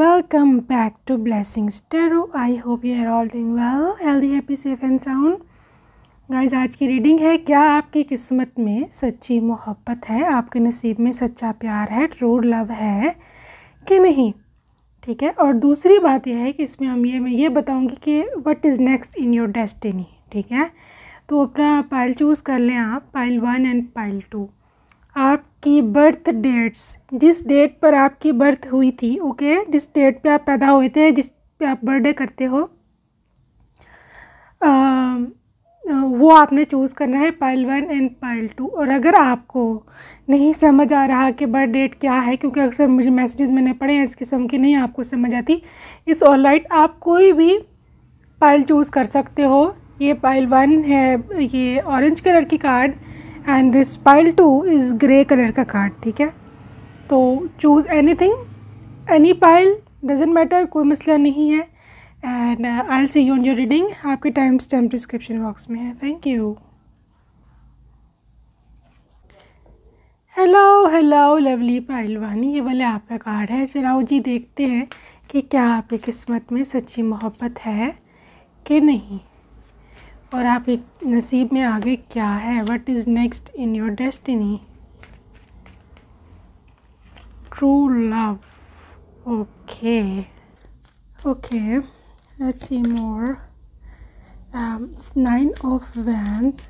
welcome back to Blessings Tarot. I hope you are all doing well, healthy, happy, safe and sound. Guys, आज की reading है, क्या आपकी किस्मत में सच्ची मोहब्बत है, आपके नसीब में सच्चा प्यार है, ट्रू लव है कि नहीं। ठीक है, और दूसरी बात यह है कि इसमें मैं ये बताऊंगी कि what is next in your destiny. ठीक है, तो अपना पाइल चूज़ कर लें आप, पाइल 1 एंड पाइल 2। आपकी बर्थ डेट्स, जिस डेट पर आपकी बर्थ हुई थी, ओके, जिस डेट पे आप पैदा हुए थे, जिस पे आप बर्थडे करते हो, वो आपने चूज़ करना है, पाइल 1 एंड पाइल 2। और अगर आपको नहीं समझ आ रहा कि बर्थ डेट क्या है, क्योंकि अक्सर मुझे मैसेजेस मैंने पढ़े हैं इस किस्म की, नहीं आपको समझ आती, इट्स ऑल राइट, आप कोई भी पाइल चूज़ कर सकते हो। ये पाइल 1 है, ये ऑरेंज कलर की card, and this pile 2 is grey colour का कार्ड। ठीक है, तो choose anything, any pile, doesn't matter, कोई मसला नहीं है। And I will see you on your reading. आपके टाइम स्टैम्प डिस्क्रिप्शन बॉक्स में है। Thank you. Hello lovely pile 1, ये वाले आपका कार्ड है। चलाओ जी, देखते हैं कि क्या आपकी किस्मत में सच्ची मोहब्बत है कि नहीं, और आप एक नसीब में आगे क्या है, what is next in your destiny. True love, okay, let's see more. 9 of wands,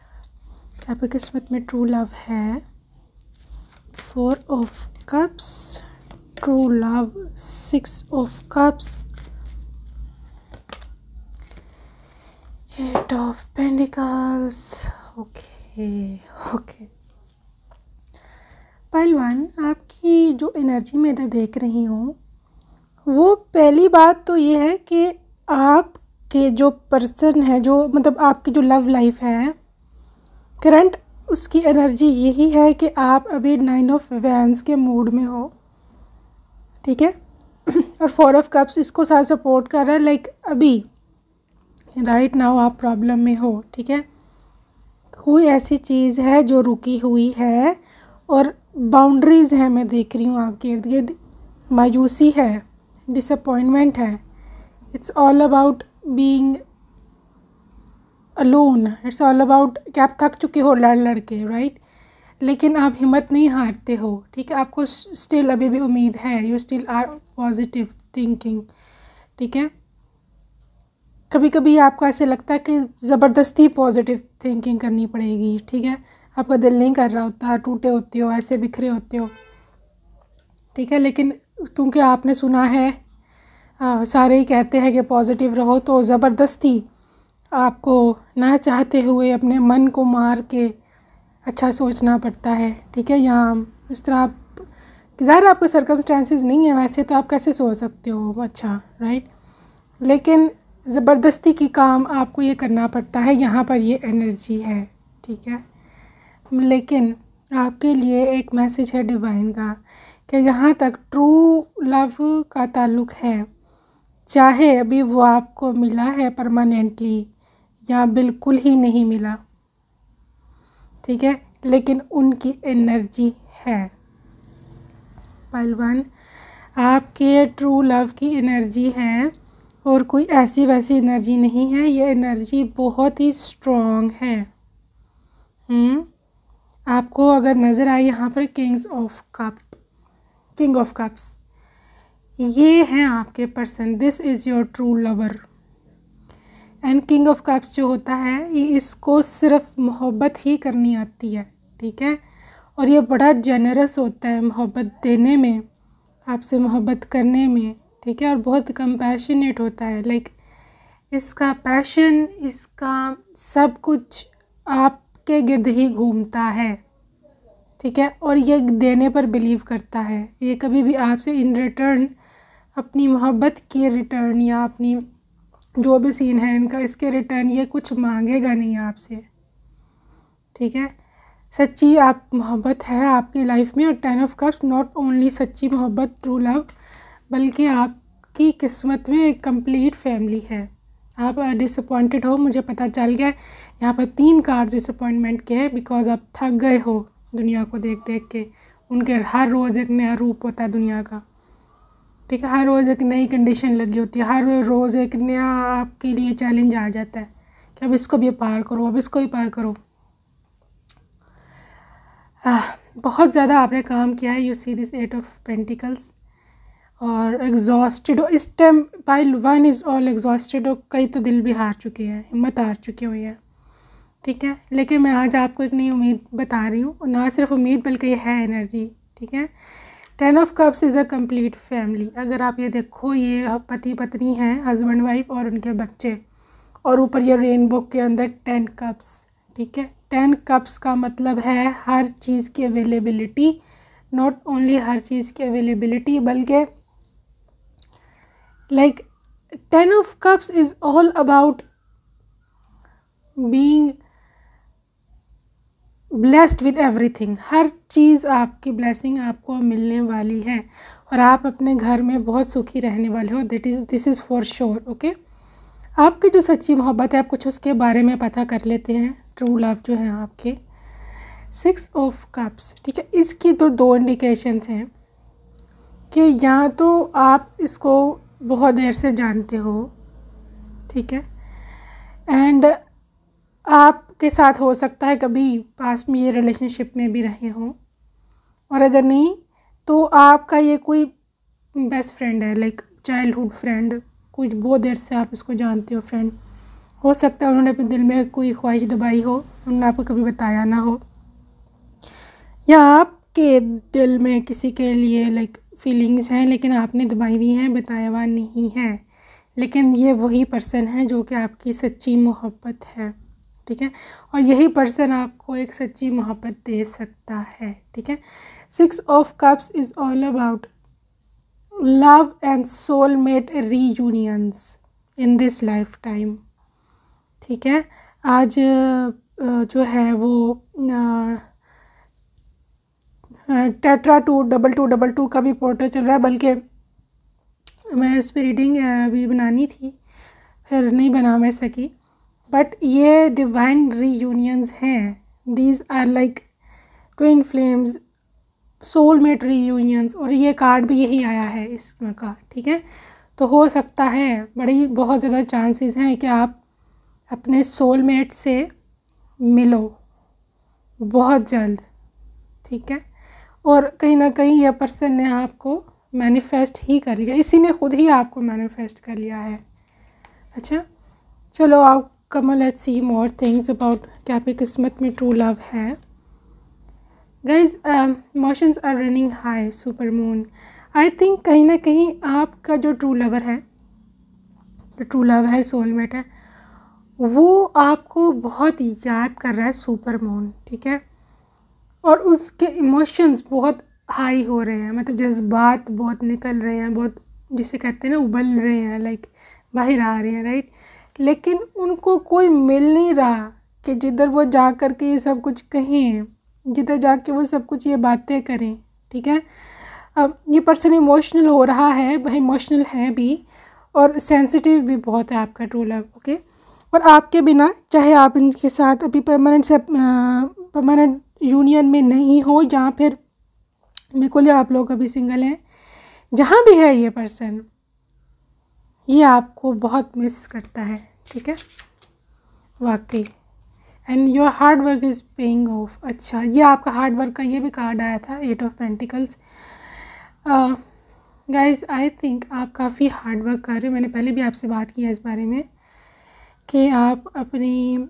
क्या आपकी किस्मत में ट्रू लव है। 4 of cups, true love. 6 of cups, 8 of pentacles. Okay pile 1, आपकी जो एनर्जी में इधर देख रही हूँ, वो पहली बात तो ये है कि आपके जो पर्सन है, जो मतलब आपकी जो लव लाइफ है करंट, उसकी एनर्जी यही है कि आप अभी 9 ऑफ वैंड्स के मूड में हो। ठीक है, और 4 ऑफ कप्स इसको साथ सपोर्ट कर रहा है, लाइक अभी राइट नाउ आप प्रॉब्लम में हो। ठीक है, कोई ऐसी चीज़ है जो रुकी हुई है, और बाउंड्रीज़ हैं, मैं देख रही हूँ आपके इर्द गिर्द। मायूसी है, डिसअपॉइंटमेंट है, it's all about being alone, it's all about कि आप थक चुके हो लड़ के, राइट, लेकिन आप हिम्मत नहीं हारते हो। ठीक है, आपको स्टिल अभी भी उम्मीद है, you still are positive thinking. ठीक है, कभी कभी आपको ऐसे लगता है कि ज़बरदस्ती पॉजिटिव थिंकिंग करनी पड़ेगी। ठीक है, आपका दिल नहीं कर रहा होता, टूटे होते हो, ऐसे बिखरे होते हो। ठीक है, लेकिन क्योंकि आपने सुना है, सारे ही कहते हैं कि पॉजिटिव रहो, तो ज़बरदस्ती आपको ना चाहते हुए अपने मन को मार के अच्छा सोचना पड़ता है। ठीक है, यहाँ इस तरह आप, ज़ाहिर आपके सर्कमस्टेंसेस नहीं है वैसे, तो आप कैसे सोच सकते हो अच्छा, राइट, लेकिन ज़बरदस्ती की काम आपको ये करना पड़ता है। यहाँ पर ये एनर्जी है। ठीक है, लेकिन आपके लिए एक मैसेज है डिवाइन का कि जहाँ तक ट्रू लव का ताल्लुक़ है, चाहे अभी वो आपको मिला है परमानेंटली या बिल्कुल ही नहीं मिला, ठीक है, लेकिन उनकी एनर्जी है। पाइल 1, आपके ट्रू लव की एनर्जी है, और कोई ऐसी वैसी एनर्जी नहीं है, ये एनर्जी बहुत ही स्ट्रॉन्ग है। आपको अगर नज़र आए यहाँ पर किंग ऑफ कप्स, ये हैं आपके person, this is your true lover. And king of cups जो होता है, ये इसको सिर्फ मोहब्बत ही करनी आती है। ठीक है, और ये बड़ा जेनरस होता है मोहब्बत देने में, आपसे मोहब्बत करने में। ठीक है, और बहुत कंपैशनेट होता है, लाइक इसका पैशन, इसका सब कुछ आपके गिर्द ही घूमता है। ठीक है, और ये देने पर बिलीव करता है, ये कभी भी आपसे इन रिटर्न अपनी मोहब्बत की रिटर्न या अपनी जो भी सीन है इनका, इसके रिटर्न ये कुछ मांगेगा नहीं आपसे। ठीक है, सच्ची आप मोहब्बत है आपकी लाइफ में। और 10 ऑफ कप्स नॉट ओनली सच्ची मोहब्बत, ट्रू लव, बल्कि आपकी किस्मत में एक कंप्लीट फैमिली है। आप डिसअपॉइंटेड हो, मुझे पता चल गया। यहाँ पर 3 कार्ड डिसअपॉइंटमेंट के हैं, बिकॉज आप थक गए हो दुनिया को देख देख के। उनके हर रोज़ एक नया रूप होता है दुनिया का। ठीक है। हर रोज़ एक नई कंडीशन लगी होती है, हर रोज़ एक नया आपके लिए चैलेंज आ जाता है कि अब इसको भी पार करो, अब इसको भी पार करो। बहुत ज़्यादा आपने काम किया है। You see this 8 of pentacles और एग्जॉस्टेड हो इस time. Pile 1 is all exhausted हो, कई तो दिल भी हार चुके हैं, हिम्मत हार चुकी हुई है, ठीक है। लेकिन मैं आज आपको एक नई उम्मीद बता रही हूँ, और ना सिर्फ उम्मीद बल्कि ये है एनर्जी, ठीक है। 10 of cups is a complete family. अगर आप ये देखो, ये पति पत्नी हैं, हस्बैंड वाइफ और उनके बच्चे, और ऊपर ये रेनबो के अंदर 10 कप्स, ठीक है। 10 कप्स का मतलब है हर चीज़ की अवेलेबिलिटी, नॉट ओनली हर चीज़ की अवेलेबिलिटी बल्कि like 10 of cups is all about being blessed with everything. हर चीज़ आपकी ब्लेसिंग आपको मिलने वाली है और आप अपने घर में बहुत सुखी रहने वाले हो। This is for sure, okay. आपकी जो सच्ची मोहब्बत है, आप कुछ उसके बारे में पता कर लेते हैं, ट्रू लव जो है आपके। 6 ऑफ कप्स, ठीक है। इसकी तो 2 इंडिकेशंस हैं कि या तो आप इसको बहुत देर से जानते हो, ठीक है, एंड आपके साथ हो सकता है कभी पास में ये रिलेशनशिप में भी रहे हों, और अगर नहीं तो आपका ये कोई बेस्ट फ्रेंड है, लाइक चाइल्डहुड फ्रेंड, कुछ बहुत देर से आप इसको जानते हो फ्रेंड। हो सकता है उन्होंने अपने दिल में कोई ख्वाहिश दबाई हो, उन्होंने आपको कभी बताया ना हो, या आपके दिल में किसी के लिए लाइक फीलिंग्स हैं लेकिन आपने दबाई हुई हैं, बताया हुआ नहीं है। लेकिन ये वही पर्सन है जो कि आपकी सच्ची मोहब्बत है, ठीक है, और यही पर्सन आपको एक सच्ची मोहब्बत दे सकता है, ठीक है। 6 of cups is all about love and soulmate reunions in this lifetime, ठीक है। आज जो है वो टेट्रा 2 का भी पोर्ट्रेट चल रहा है, बल्कि मैं उस पर रीडिंग अभी बनानी थी, फिर नहीं बना मैं सकी। बट ये डिवाइन रीयूनियंस हैं, these are like twin flames, soulmate reunions, और ये कार्ड भी यही आया है इसमें का, ठीक है। तो हो सकता है, बहुत ज़्यादा चांसेस हैं कि आप अपने सोलमेट से मिलो बहुत जल्द, ठीक है। और कहीं ना कहीं यह पर्सन ने आपको मैनिफेस्ट ही कर लिया, इसी ने खुद ही आपको मैनिफेस्ट कर लिया है। अच्छा, चलो आप come let's see more things about क्या आपकी किस्मत में ट्रू लव है। Guys, emotions are running high, super moon. I think कहीं ना कहीं आपका जो ट्रू लवर है, जो ट्रू लव है, सोलमेट है, वो आपको बहुत याद कर रहा है, सुपर मून, ठीक है। और उसके इमोशंस बहुत हाई हो रहे हैं, मतलब जज्बात बहुत निकल रहे हैं, बहुत जिसे कहते हैं ना उबल रहे हैं, लाइक बाहर आ रहे हैं, राइट। लेकिन उनको कोई मिल नहीं रहा कि जिधर वो जा कर के ये सब कुछ कहें, जिधर जाके वो सब कुछ ये बातें करें, ठीक है। अब ये पर्सन इमोशनल हो रहा है, वह इमोशनल है भी और सेंसिटिव भी बहुत है आपका ट्रू लव, ओके। और आपके बिना, चाहे आप इनके साथ अभी परमानेंट यूनियन में नहीं हो, या फिर बिल्कुल ही आप लोग अभी सिंगल हैं, जहाँ भी है ये पर्सन, ये आपको बहुत मिस करता है, ठीक है, वाकई। And your hard work is paying off. अच्छा, ये आपका हार्ड वर्क का ये भी कार्ड आया था, 8 of pentacles. Guys, I think आप काफ़ी हार्ड वर्क कर रहे हो। मैंने पहले भी आपसे बात की है इस बारे में कि आप अपनी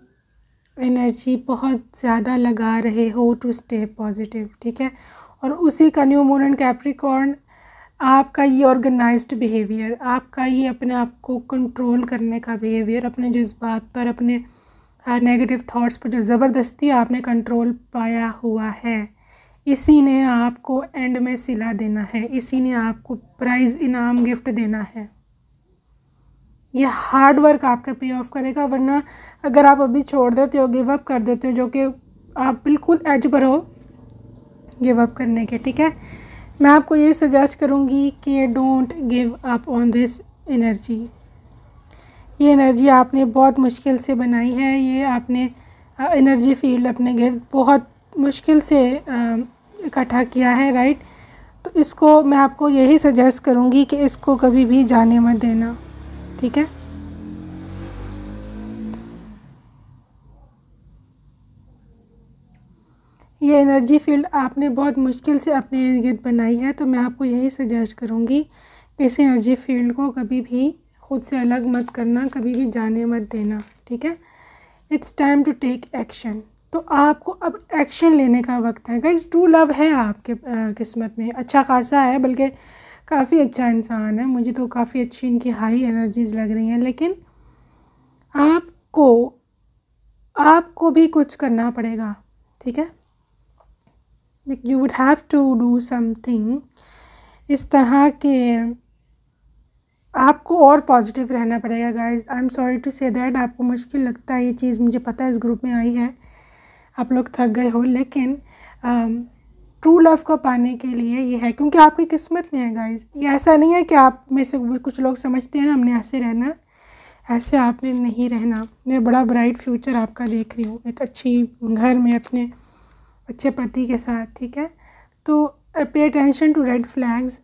एनर्जी बहुत ज़्यादा लगा रहे हो टू स्टे पॉजिटिव, ठीक है। और उसी का न्यू मून एंड कैप्रिकॉर्न, आपका ये ऑर्गेनाइज्ड बिहेवियर, आपका ये अपने आप को कंट्रोल करने का बिहेवियर, अपने जज्बात पर, अपने नेगेटिव थॉट्स पर जो ज़बरदस्ती आपने कंट्रोल पाया हुआ है, इसी ने आपको एंड में सिला देना है, इसी ने आपको प्राइज़ इनाम गिफ्ट देना है। ये हार्ड वर्क आपका पे ऑफ करेगा, वरना अगर आप अभी छोड़ देते हो, गिव अप कर देते हो, जो कि आप बिल्कुल एज पर हो गिव अप करने के, ठीक है। मैं आपको ये सजेस्ट करूँगी कि don't give up on this energy. ये एनर्जी आपने बहुत मुश्किल से बनाई है, ये आपने एनर्जी फील्ड अपने घर बहुत मुश्किल से इकट्ठा किया है, राइट। तो तो इसको मैं आपको यही सजेस्ट करूँगी कि इसको कभी भी जाने मत देना, ठीक है। ये एनर्जी फील्ड आपने बहुत मुश्किल से अपने इर्द गिर्द बनाई है, तो मैं आपको यही सजेस्ट करूँगी कि इस एनर्जी फील्ड को कभी भी खुद से अलग मत करना, कभी भी जाने मत देना, ठीक है। It's time to take action. तो आपको अब एक्शन लेने का वक्त है गाइस। ट्रू लव है आपके किस्मत में, अच्छा खासा है, बल्कि काफ़ी अच्छा इंसान है। मुझे तो काफ़ी अच्छी इनकी हाई एनर्जीज़ लग रही हैं, लेकिन आपको भी कुछ करना पड़ेगा, ठीक है। You would have to do something. इस तरह के आपको और पॉजिटिव रहना पड़ेगा guys. I am sorry to say that आपको मुश्किल लगता है ये चीज़, मुझे पता है, इस ग्रुप में आई है, आप लोग थक गए हो, लेकिन ट्रू लव को पाने के लिए ये है, क्योंकि आपकी किस्मत में है गाइस। ये ऐसा नहीं है कि आप में से कुछ लोग समझते हैं ना हमने ऐसे रहना, ऐसे आपने नहीं रहना। मैं बड़ा ब्राइट फ्यूचर आपका देख रही हूँ, एक अच्छी घर में अपने अच्छे पति के साथ, ठीक है। तो पे अटेंशन टू रेड फ्लैग्स।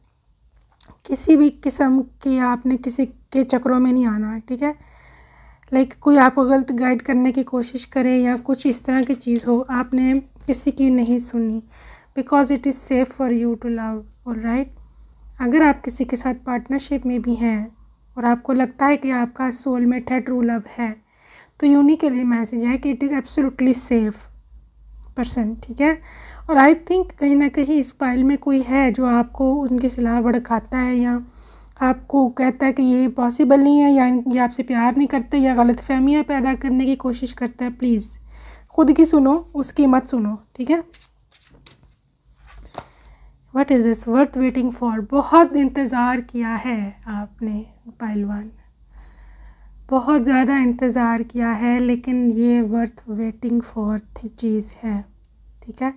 किसी भी किस्म की आपने किसी के चक्रों में नहीं आना है, ठीक है। लाइक कोई आपको गलत गाइड करने की कोशिश करे या कुछ इस तरह की चीज़ हो, आपने किसी की नहीं सुननी, because it is safe for you to love, alright. अगर आप किसी के साथ पार्टनरशिप में भी हैं और आपको लगता है कि आपका सोलमेट है, ट्रू लव है, तो ये उन्हीं के लिए मैसेज है कि it is absolutely safe person, ठीक है। और आई थिंक कहीं ना कहीं इस पाइल में कोई है जो आपको उनके खिलाफ भड़काता है या आपको कहता है कि ये पॉसिबल नहीं है, या ये आपसे प्यार नहीं करते, या गलत फहमियाँ पैदा करने की कोशिश करता है। प्लीज़ खुद की सुनो, उसकी मत सुनो, ठीक है। What is this worth waiting for. बहुत इंतज़ार किया है आपने पाइलवान, बहुत ज़्यादा इंतज़ार किया है, लेकिन ये वर्थ वेटिंग फॉर चीज़ है, ठीक है।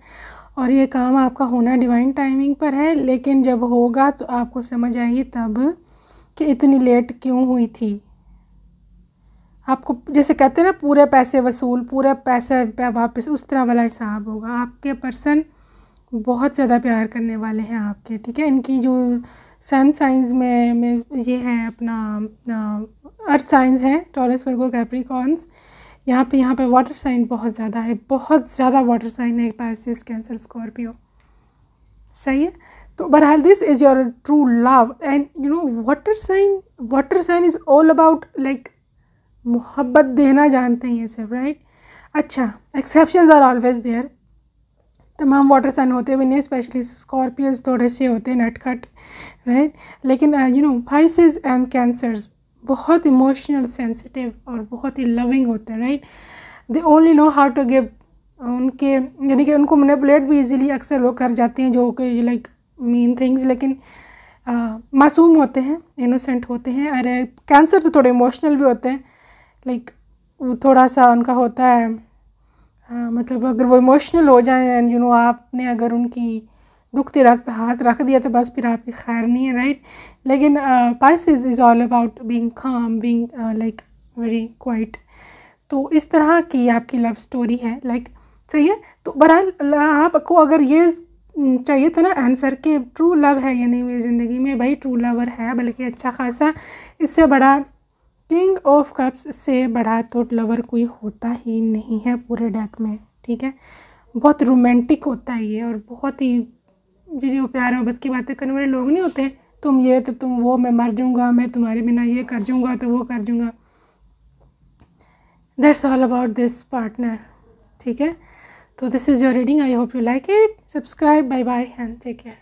और ये काम आपका होना डिवाइन टाइमिंग पर है, लेकिन जब होगा तो आपको समझ आएगी तब कि इतनी लेट क्यों हुई थी। आपको जैसे कहते हैं ना पूरे पैसे वसूल, पूरे पैसे पे वापस, उस तरह वाला हिसाब होगा। आपके पर्सन बहुत ज़्यादा प्यार करने वाले हैं आपके, ठीक है। इनकी जो सन साइंस में ये है अपना अर्थ साइंस है, टॉरस, वर्गो, कैप्रिकॉर्न्स। यहाँ पे वाटर साइन बहुत ज़्यादा है, बहुत ज़्यादा वाटर साइन है, पाइसेस, कैंसर, स्कॉर्पियो, सही है। तो बहरहाल this is your true love. And you know water sign is all about like मोहब्बत देना जानते हैं ये सब, राइट। अच्छा, एक्सेप्शंस आर ऑलवेज देयर। तमाम वाटर साइन होते भी नहीं, स्पेशली स्कॉर्पियोज थोड़े से होते हैं नटखट, राइट। लेकिन you know Pisces and cancers बहुत इमोशनल, सेंसिटिव और बहुत ही लविंग होते हैं, right. They only know how to give. उनके यानी कि उनको मैनिपुलेट भी इजीली अक्सर लोग कर जाते हैं, जो कि लाइक मीन थिंग्स, लेकिन मासूम होते हैं, इनोसेंट होते हैं। अरे कैंसर तो थोड़े इमोशनल भी होते हैं, लाइक थोड़ा सा उनका होता है, मतलब अगर वो इमोशनल हो जाए एंड यू नो आपने अगर उनकी दुखती रग पे हाथ रख दिया तो बस फिर आपकी खैर नहीं है, राइट। लेकिन Pisces is all about being काम, बीइंग लाइक वेरी क्वाइट। तो इस तरह की आपकी लव स्टोरी है, लाइक सही है। तो बहरहाल आपको अगर ये चाहिए था ना आंसर कि ट्रू लव है या नहीं मेरी ज़िंदगी में, भाई ट्रू लवर है, बल्कि अच्छा खासा। इससे बड़ा किंग ऑफ कप्स से बड़ा तो लवर कोई होता ही नहीं है पूरे डेक में, ठीक है। बहुत रोमांटिक होता है ये, और बहुत ही जिन्हें वो प्यार मोहब्बत की बातें करने वाले लोग नहीं होते, तुम ये तो तुम वो, मैं मर जाऊँगा, मैं तुम्हारे बिना ये कर जाऊँगा तो वो कर जाऊँगा। That's all about this partner, ठीक है। तो this is your reading, I hope you like it. Subscribe, bye bye and take care.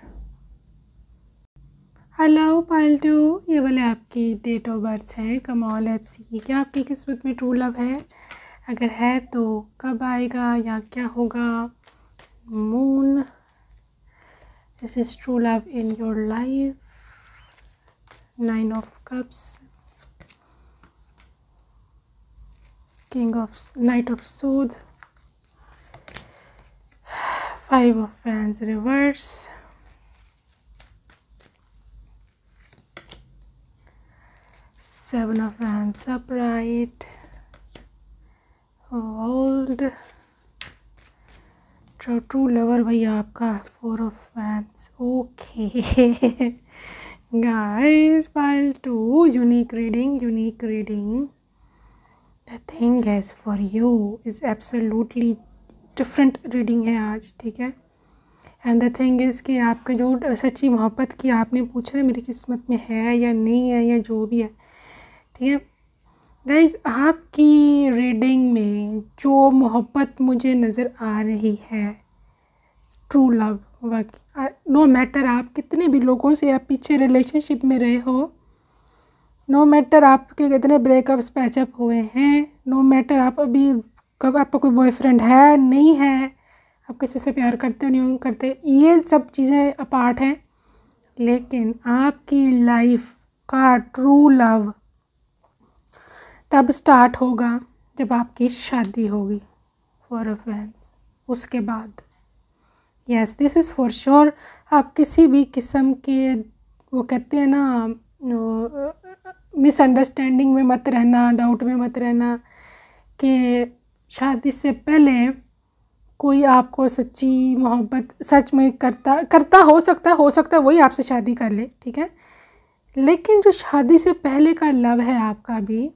Hello pile 2, ये वाले आपकी डेट ऑफ बर्थ है। कम ऑन लेट्स सी क्या आपकी किस्मत में ट्रू लव है, अगर है तो कब आएगा या क्या होगा। Moon, this is true love in your life. 9 of cups, king of night of सोड, 5 of fans reverse, 7 of Wands upright, World, true lover भैया आपका 4 of fans. Okay guys, pile 2 unique reading. The thing is for you is absolutely different reading है आज, ठीक है। And the thing is कि आपका जो सच्ची मोहब्बत की आपने पूछा ना मेरी किस्मत में है या नहीं है या जो भी है, ठीक है गाइस, आपकी रीडिंग में जो मोहब्बत मुझे नज़र आ रही है, ट्रू लव, नो मैटर आप कितने भी लोगों से आप पीछे रिलेशनशिप में रहे हो, नो मैटर आपके कितने ब्रेकअप्स पैचअप हुए हैं, नो मैटर आप अभी आपका कोई बॉयफ्रेंड है नहीं है, आप किसी से प्यार करते हो नहीं करते, ये सब चीज़ें अपार्ट हैं, लेकिन आपकी लाइफ का ट्रू लव तब स्टार्ट होगा जब आपकी शादी होगी, फॉर अ फ्रेंड्स। उसके बाद yes, this is for sure. आप किसी भी किस्म के, वो कहते हैं ना, मिसअंडरस्टैंडिंग में मत रहना, डाउट में मत रहना कि शादी से पहले कोई आपको सच्ची मोहब्बत सच में करता हो सकता है वही आपसे शादी कर ले, ठीक है। लेकिन जो शादी से पहले का लव है आपका भी,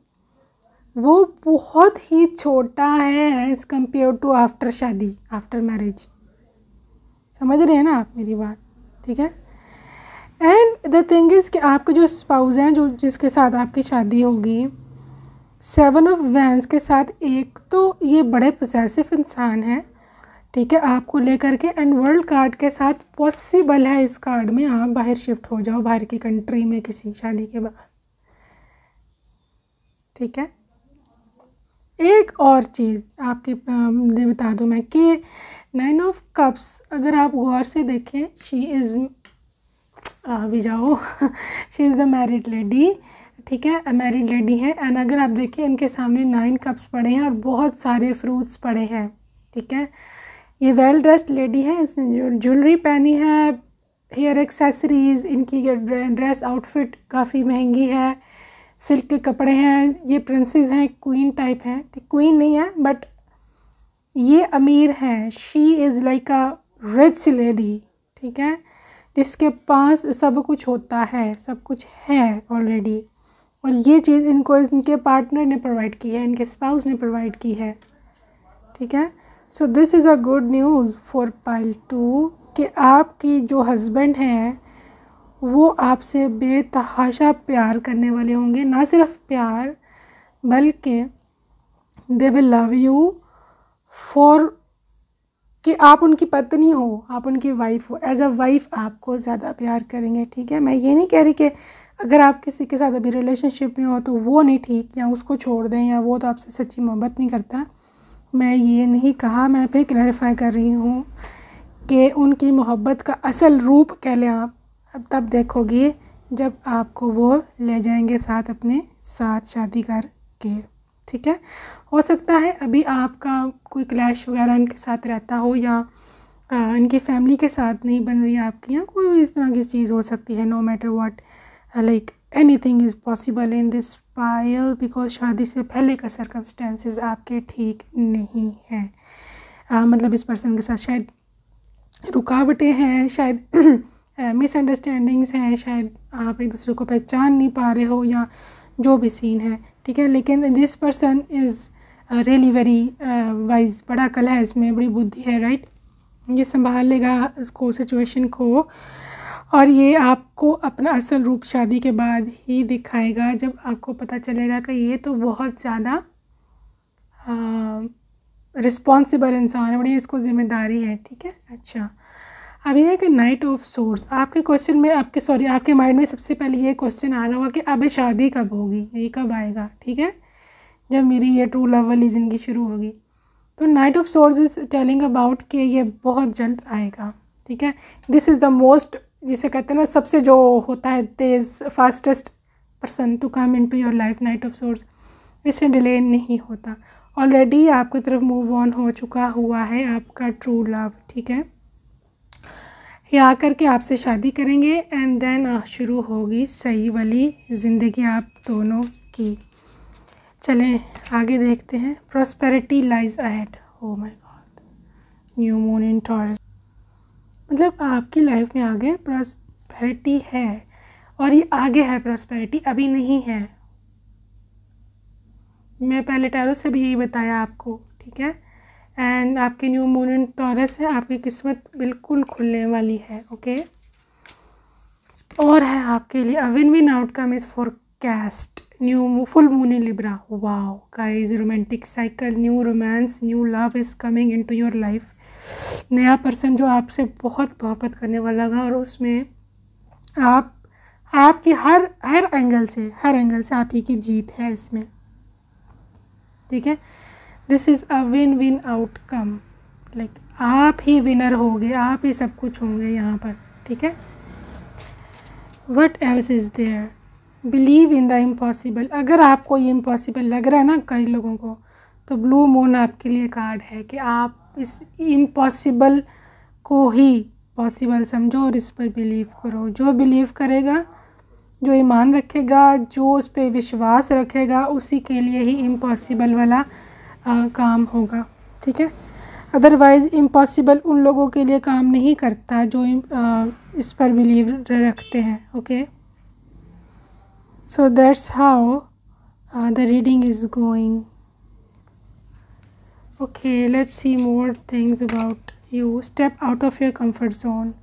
वो बहुत ही छोटा है एज़ कम्पेयर टू आफ्टर शादी, आफ्टर मैरिज। समझ रहे हैं ना आप मेरी बात, ठीक है। एंड द थिंग इज़ कि आपके जो स्पाउस हैं, जो जिसके साथ आपकी शादी होगी, 7 ऑफ वैंस के साथ, एक तो ये बड़े पोसेसिव इंसान है, ठीक है, आपको लेकर के। एंड वर्ल्ड कार्ड के साथ पॉसिबल है इस कार्ड में आप बाहर शिफ्ट हो जाओ, बाहर की कंट्री में किसी शादी के बाद, ठीक है। एक और चीज़ आपके बता दूँ मैं कि 9 ऑफ कप्स अगर आप गौर से देखें, शी इज़ भी जाओ she is the married lady, ठीक है, मैरिड लेडी है। एंड अगर आप देखें इनके सामने 9 कप्स पड़े हैं और बहुत सारे फ्रूट्स पड़े हैं, ठीक है। ये वेल ड्रेस्ड लेडी है, इसने ज्वेलरी पहनी है, हेयर एक्सेसरीज़, इनकी ड्रेस आउटफिट काफ़ी महंगी है, सिल्क के कपड़े हैं, ये प्रिंसेस हैं, क्वीन टाइप हैं, ठीक, क्वीन नहीं है बट ये अमीर हैं। She is like a rich lady, ठीक है, जिसके पास सब कुछ होता है, सब कुछ है ऑलरेडी, और ये चीज़ इनको इनके पार्टनर ने प्रोवाइड की है, इनके स्पाउस ने प्रोवाइड की है, ठीक है। So this is a good news for pile 2 कि आपकी जो हस्बैंड हैं वो आपसे बेतहाशा प्यार करने वाले होंगे, ना सिर्फ प्यार बल्कि they will love you for कि आप उनकी पत्नी हो, आप उनकी वाइफ हो, एज अ वाइफ आपको ज़्यादा प्यार करेंगे, ठीक है। मैं ये नहीं कह रही कि अगर आप किसी के साथ अभी रिलेशनशिप में हो तो वो नहीं ठीक, या उसको छोड़ दें, या वो तो आपसे सच्ची मोहब्बत नहीं करता, मैं ये नहीं कहा। मैं फिर क्लैरिफाई कर रही हूँ कि उनकी मोहब्बत का असल रूप कह लें आप, अब तब देखोगे जब आपको वो ले जाएंगे साथ, अपने साथ शादी करके, ठीक है। हो सकता है अभी आपका कोई क्लैश वगैरह इनके साथ रहता हो, या इनकी फैमिली के साथ नहीं बन रही आपकी, या कोई भी इस तरह की चीज़ हो सकती है। No matter what, like anything is possible in this pile, because शादी से पहले का सर्कमस्टेंसेस आपके ठीक नहीं हैं। मतलब इस पर्सन के साथ शायद रुकावटें हैं, शायद मिसअंडरस्टैंडिंग्स हैं, शायद आप एक दूसरे को पहचान नहीं पा रहे हो, या जो भी सीन है, ठीक है। लेकिन this person is really very wise, बड़ा अकल है इसमें, बड़ी बुद्धि है, राइट। ये संभाल लेगा इसको, सिचुएशन को, और ये आपको अपना असल रूप शादी के बाद ही दिखाएगा, जब आपको पता चलेगा कि ये तो बहुत ज़्यादा रिस्पॉन्सिबल इंसान है, बड़ी इसको ज़िम्मेदारी है, ठीक है। अच्छा, अब ये है कि नाइट ऑफ सोर्स, आपके क्वेश्चन में आपके माइंड में सबसे पहले ये क्वेश्चन आ रहा होगा कि अब शादी कब होगी, ये कब आएगा, ठीक है, जब मेरी ये ट्रू लव वाली ज़िंदगी शुरू होगी। तो night of source is telling about कि ये बहुत जल्द आएगा, ठीक है। दिस इज़ द मोस्ट, जिसे कहते हैं ना सबसे जो होता है तेज़, fastest person to come in to your life, knight of swords, इससे डिले नहीं होता। ऑलरेडी आपकी तरफ मूव ऑन हो चुका हुआ है आपका ट्रू लव, ठीक है। ये आकर के आपसे शादी करेंगे एंड देन शुरू होगी सही वाली ज़िंदगी आप दोनों की। चलें आगे देखते हैं। Prosperity lies ahead, oh my God, new moon in taurus, मतलब आपकी लाइफ में आगे प्रॉस्पेरिटी है, और ये आगे है प्रॉस्पेरिटी, अभी नहीं है। मैं पहले टैरो से भी यही बताया आपको, ठीक है। एंड आपके न्यू मून इन टॉरस है, आपकी किस्मत बिल्कुल खुलने वाली है, ओके। और है आपके लिए a win win outcome is forecast, new full moon in Libra. Wow guys, romantic cycle, new romance, new love is coming into your life. नया पर्सन जो आपसे बहुत मोहब्बत करने वाला होगा, और उसमें आपकी हर एंगल से आप ही की जीत है इसमें, ठीक है। This is a win win outcome, like आप ही विनर होंगे, आप ही सब कुछ होंगे यहाँ पर, ठीक है। What else is there, believe in the impossible. अगर आपको ये इम्पॉसिबल लग रहा है ना कई लोगों को, तो ब्लू मून आपके लिए कार्ड है कि आप इस इम्पॉसिबल को ही पॉसिबल समझो और इस पर बिलीव करो। जो बिलीव करेगा, जो ईमान रखेगा, जो उस पर विश्वास रखेगा, उसी के लिए ही इम्पॉसिबल वाला काम होगा, ठीक है। अदरवाइज़ इम्पॉसिबल उन लोगों के लिए काम नहीं करता जो इस पर बिलीव रखते हैं, okay. So that's how the reading is going. Okay, let's see more things about you. Step out of your comfort zone.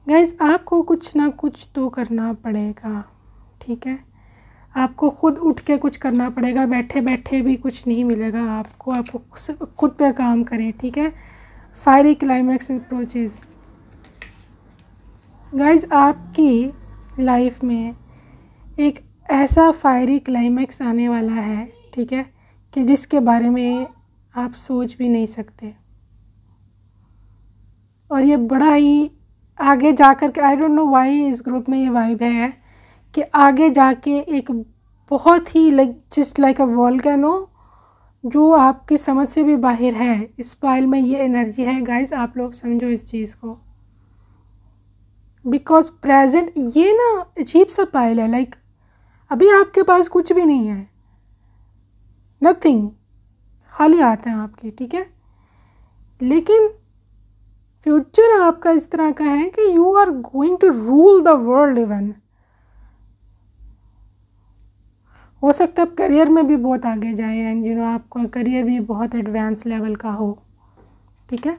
Guys, आपको कुछ ना कुछ तो करना पड़ेगा, ठीक है। आपको खुद उठ के कुछ करना पड़ेगा, बैठे बैठे भी कुछ नहीं मिलेगा आपको खुद पे काम करें, ठीक है। Fiery climax approaches. गाइज, आपकी लाइफ में एक ऐसा फायरी क्लाइमैक्स आने वाला है, ठीक है, कि जिसके बारे में आप सोच भी नहीं सकते। और ये बड़ा ही आगे जाकर के, आई डोंट नो वाई इस ग्रुप में ये वाइब है कि आगे जाके एक बहुत ही जस्ट लाइक अ वोल्केनो, जो आपकी समझ से भी बाहर है। इस पाइल में ये एनर्जी है गाइस, आप लोग समझो इस चीज़ को। बिकॉज प्रेजेंट ये ना अजीब सा पाइल है, लाइक अभी आपके पास कुछ भी नहीं है, नथिंग, खाली आते हैं आपके, ठीक है। लेकिन फ्यूचर आपका इस तरह का है कि you are going to rule the world. Even हो सकता है आप करियर में भी बहुत आगे जाए, एंड आपका करियर भी बहुत एडवांस लेवल का हो, ठीक है।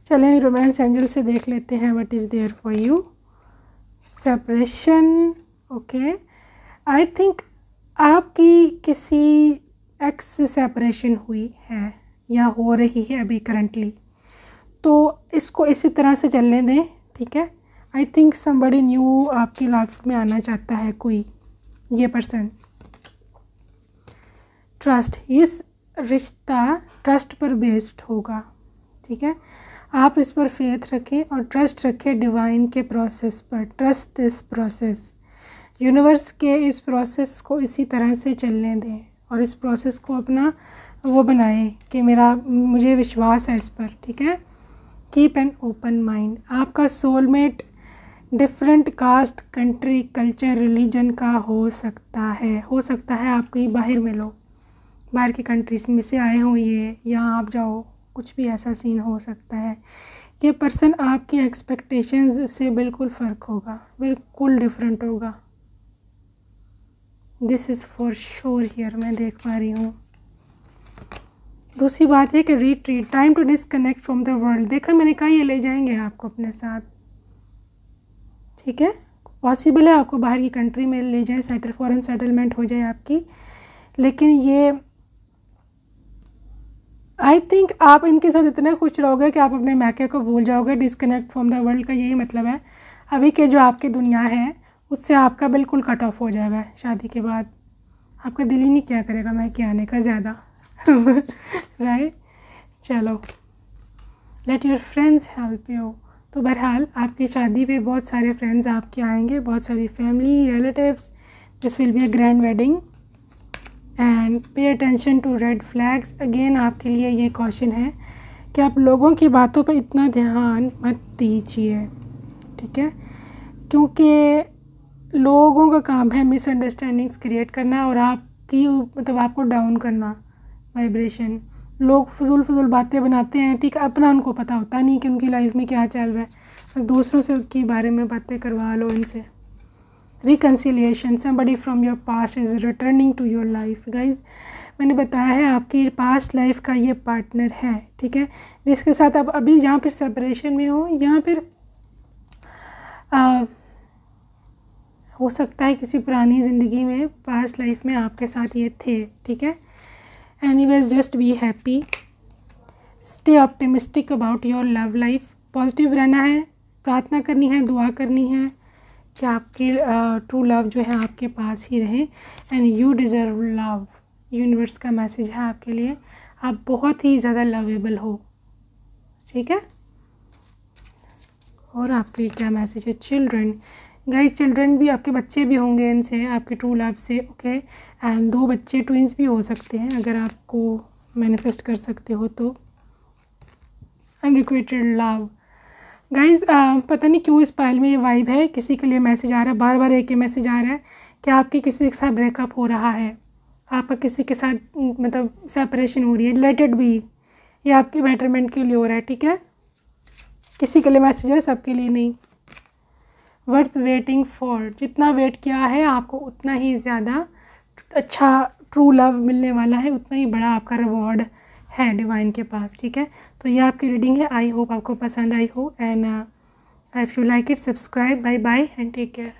चलें रोमांस एंजल से देख लेते हैं what is there for you. Separation, okay. I think आपकी किसी एक्स से सेपरेशन हुई है या हो रही है अभी करंटली, तो इसको इसी तरह से चलने दें, ठीक है। आई थिंक समबडी न्यू आपकी लाइफ में आना चाहता है कोई, ये पर्सन। ट्रस्ट, इस रिश्ता ट्रस्ट पर बेस्ड होगा, ठीक है। आप इस पर फेथ रखें और ट्रस्ट रखें डिवाइन के प्रोसेस पर। ट्रस्ट दिस प्रोसेस, यूनिवर्स के इस प्रोसेस को इसी तरह से चलने दें और इस प्रोसेस को अपना वो बनाएं कि मुझे विश्वास है इस पर, ठीक है। Keep an open mind. आपका soulmate different caste, country, culture, religion का हो सकता है आप कहीं बाहर में लो, बाहर की कंट्रीज़ में से आए हो ये, यहाँ आप जाओ, कुछ भी ऐसा सीन हो सकता है। ये पर्सन आपकी एक्सपेक्टेशंस से बिल्कुल फ़र्क होगा, बिल्कुल डिफरेंट होगा। This is for sure here, मैं देख पा रही हूँ। दूसरी बात है कि retreat, time to disconnect from the world. देखा, मैंने कहा ये ले जाएंगे आपको अपने साथ, ठीक है। पॉसिबल है आपको बाहर की कंट्री में ले जाए, फॉरेन सेटलमेंट हो जाए आपकी, लेकिन ये आई थिंक आप इनके साथ इतने खुश रहोगे कि आप अपने मैके को भूल जाओगे। डिसकनेक्ट फ्रॉम द वर्ल्ड का यही मतलब है, अभी के जो आपकी दुनिया है उससे आपका बिल्कुल कट ऑफ हो जाएगा। शादी के बाद आपका दिल ही नहीं क्या करेगा मैके आने का ज़्यादा राइट। चलो, let your friends help you. तो बहरहाल आपकी शादी पे बहुत सारे फ्रेंड्स आपके आएंगे, बहुत सारी family, relatives. This will be a grand wedding and pay attention to red flags. Again आपके लिए ये क्वेश्चन है कि आप लोगों की बातों पर इतना ध्यान मत दीजिए, ठीक है, क्योंकि लोगों का काम है मिसअंडरस्टैंडिंग्स क्रिएट करना और आपकी आपको डाउन करना, वाइब्रेशन। लोग फजूल बातें बनाते हैं, ठीक है, अपना उनको पता होता नहीं कि उनकी लाइफ में क्या चल रहा है, बस दूसरों से के बारे में बातें करवा लो इनसे। Reconciliation, somebody from your past is returning to your life. Guys मैंने बताया है आपकी पास्ट लाइफ का ये पार्टनर है, ठीक है, जिसके साथ आप अभी जहाँ पर सेपरेशन में हो, यहाँ पर हो सकता है किसी पुरानी ज़िंदगी में, पास्ट लाइफ में आपके साथ ये थे, ठीक है। Anyways just be happy, stay optimistic about your love life, positive रहना है, प्रार्थना करनी है, दुआ करनी है कि आपकी ट्रू लव जो है आपके पास ही रहे। And you deserve love, universe का मैसेज है आपके लिए, आप बहुत ही ज़्यादा लवेबल हो, ठीक है। और आपके लिए क्या मैसेज है? चिल्ड्रन, गाइस चिल्ड्रन भी आपके बच्चे भी होंगे इनसे, आपके ट्रू लव से, ओके। एंड 2 बच्चे ट्विंस भी हो सकते हैं अगर आपको मैनिफेस्ट कर सकते हो तो। अनरिक्वेटेड लव, गाइस पता नहीं क्यों इस पाइल में ये वाइब है, किसी के लिए मैसेज आ रहा है, बार बार एक ही मैसेज आ रहा है कि आपकी किसी के साथ ब्रेकअप हो रहा है, आपका किसी के साथ मतलब सेपरेशन हो रही है, लेट इट बी, ये आपके बेटरमेंट के लिए हो रहा है, ठीक है। किसी के लिए मैसेज है, सबके लिए नहीं। वर्थ वेटिंग फॉर, जितना वेट किया है आपको उतना ही ज़्यादा अच्छा ट्रू लव मिलने वाला है, उतना ही बड़ा आपका रिवॉर्ड है डिवाइन के पास, ठीक है। तो ये आपकी रीडिंग है, आई होप आपको पसंद आई हो। And if you like it subscribe, bye bye and take care.